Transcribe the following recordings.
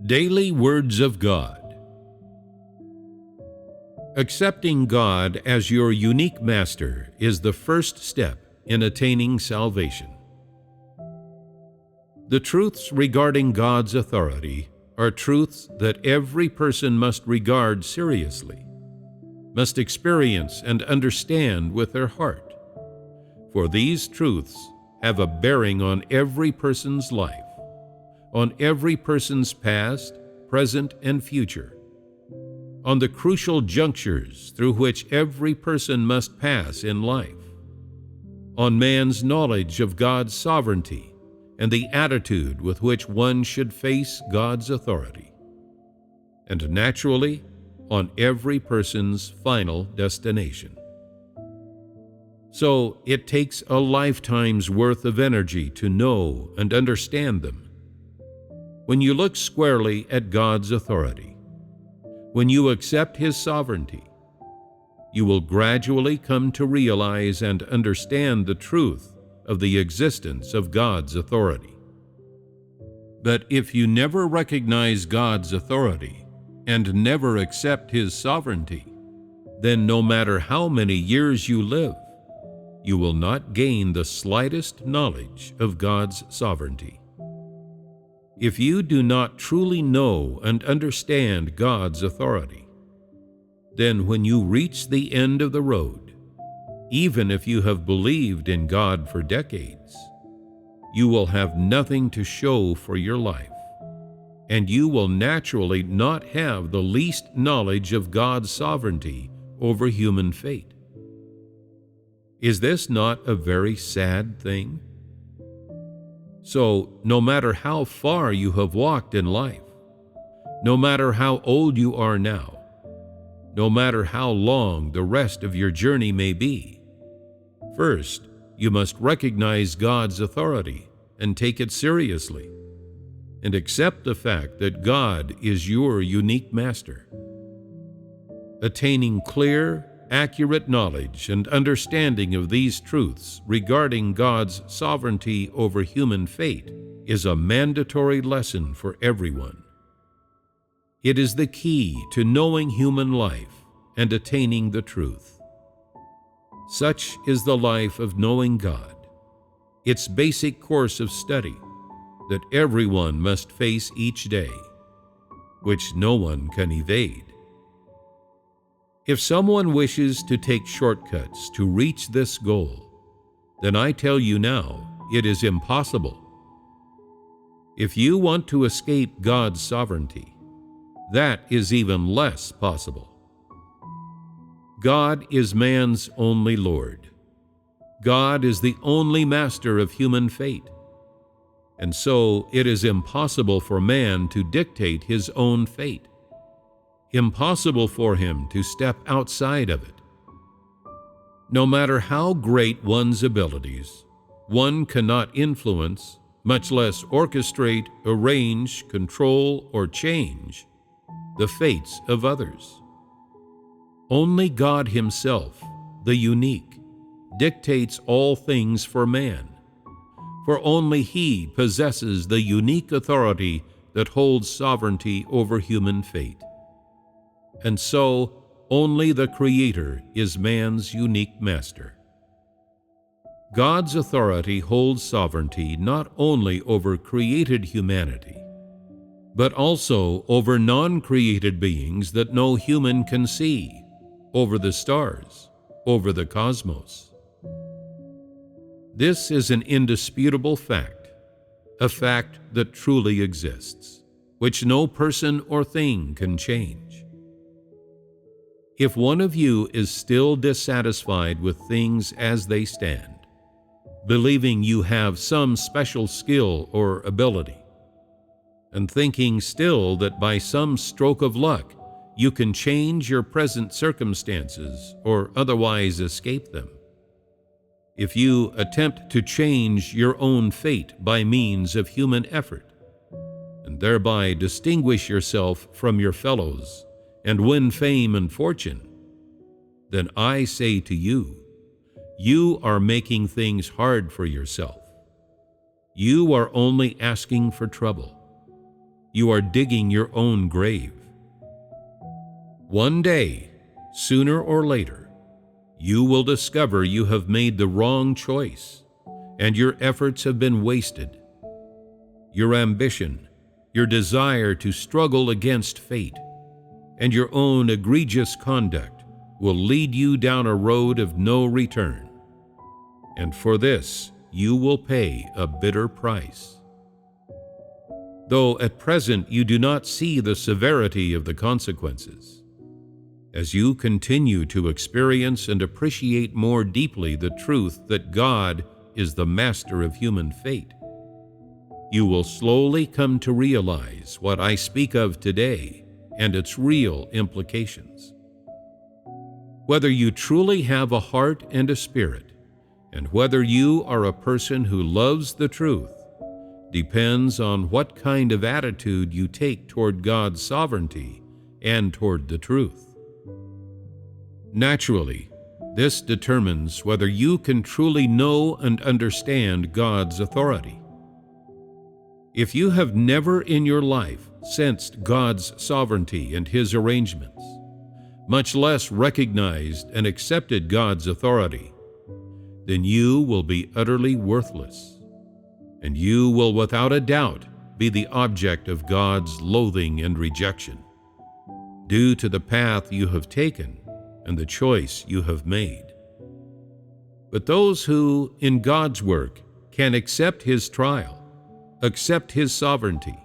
Daily Words of God. Accepting God as your unique master is the first step in attaining salvation. The truths regarding God's authority are truths that every person must regard seriously, must experience and understand with their heart, for these truths have a bearing on every person's life, on every person's past, present, and future, on the crucial junctures through which every person must pass in life, on man's knowledge of God's sovereignty and the attitude with which one should face God's authority, and naturally, on every person's final destination. So it takes a lifetime's worth of energy to know and understand them. When you look squarely at God's authority, when you accept His sovereignty, you will gradually come to realize and understand the truth of the existence of God's authority. But if you never recognize God's authority and never accept His sovereignty, then no matter how many years you live, you will not gain the slightest knowledge of God's sovereignty. If you do not truly know and understand God's authority, then when you reach the end of the road, even if you have believed in God for decades, you will have nothing to show for your life, and you will naturally not have the least knowledge of God's sovereignty over human fate. Is this not a very sad thing? So, no matter how far you have walked in life, no matter how old you are now, no matter how long the rest of your journey may be, first, you must recognize God's authority and take it seriously, and accept the fact that God is your unique master. Attaining clear, accurate knowledge and understanding of these truths regarding God's sovereignty over human fate is a mandatory lesson for everyone. It is the key to knowing human life and attaining the truth. Such is the life of knowing God, its basic course of study that everyone must face each day, which no one can evade. If someone wishes to take shortcuts to reach this goal, then I tell you now, it is impossible. If you want to escape God's sovereignty, that is even less possible. God is man's only Lord. God is the only master of human fate. And so it is impossible for man to dictate his own fate. Impossible for him to step outside of it. No matter how great one's abilities, one cannot influence, much less orchestrate, arrange, control, or change the fates of others. Only God Himself, the unique, dictates all things for man, for only He possesses the unique authority that holds sovereignty over human fate. And so, only the Creator is man's unique master. God's authority holds sovereignty not only over created humanity, but also over non-created beings that no human can see, over the stars, over the cosmos. This is an indisputable fact, a fact that truly exists, which no person or thing can change. If one of you is still dissatisfied with things as they stand, believing you have some special skill or ability, and thinking still that by some stroke of luck you can change your present circumstances or otherwise escape them, if you attempt to change your own fate by means of human effort, and thereby distinguish yourself from your fellows and win fame and fortune, then I say to you, you are making things hard for yourself. You are only asking for trouble. you are digging your own grave. One day, sooner or later, you will discover you have made the wrong choice, and your efforts have been wasted. Your ambition, your desire to struggle against fate, and your own egregious conduct will lead you down a road of no return. And for this, you will pay a bitter price. Though at present you do not see the severity of the consequences, as you continue to experience and appreciate more deeply the truth that God is the master of human fate, you will slowly come to realize what I speak of today and its real implications. Whether you truly have a heart and a spirit, and whether you are a person who loves the truth, depends on what kind of attitude you take toward God's sovereignty and toward the truth. Naturally, this determines whether you can truly know and understand God's authority. If you have never in your life sensed God's sovereignty and His arrangements, much less recognized and accepted God's authority, then you will be utterly worthless, and you will without a doubt be the object of God's loathing and rejection, due to the path you have taken and the choice you have made. But those who, in God's work, can accept His trial, accept His sovereignty,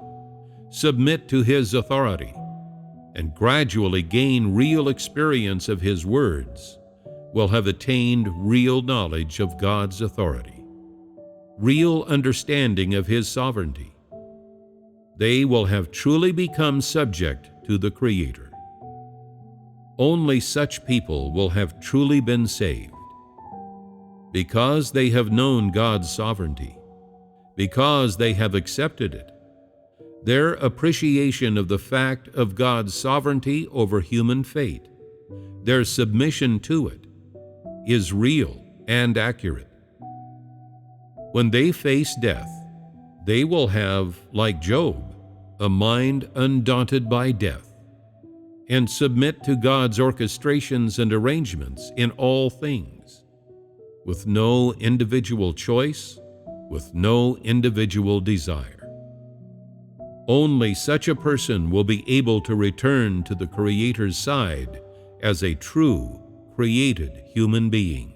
submit to His authority, and gradually gain real experience of His words, will have attained real knowledge of God's authority, real understanding of His sovereignty. They will have truly become subject to the Creator. Only such people will have truly been saved. Because they have known God's sovereignty, because they have accepted it, their appreciation of the fact of God's sovereignty over human fate, their submission to it, is real and accurate. When they face death, they will have, like Job, a mind undaunted by death, and submit to God's orchestrations and arrangements in all things, with no individual choice, with no individual desire. Only such a person will be able to return to the Creator's side as a true, created human being.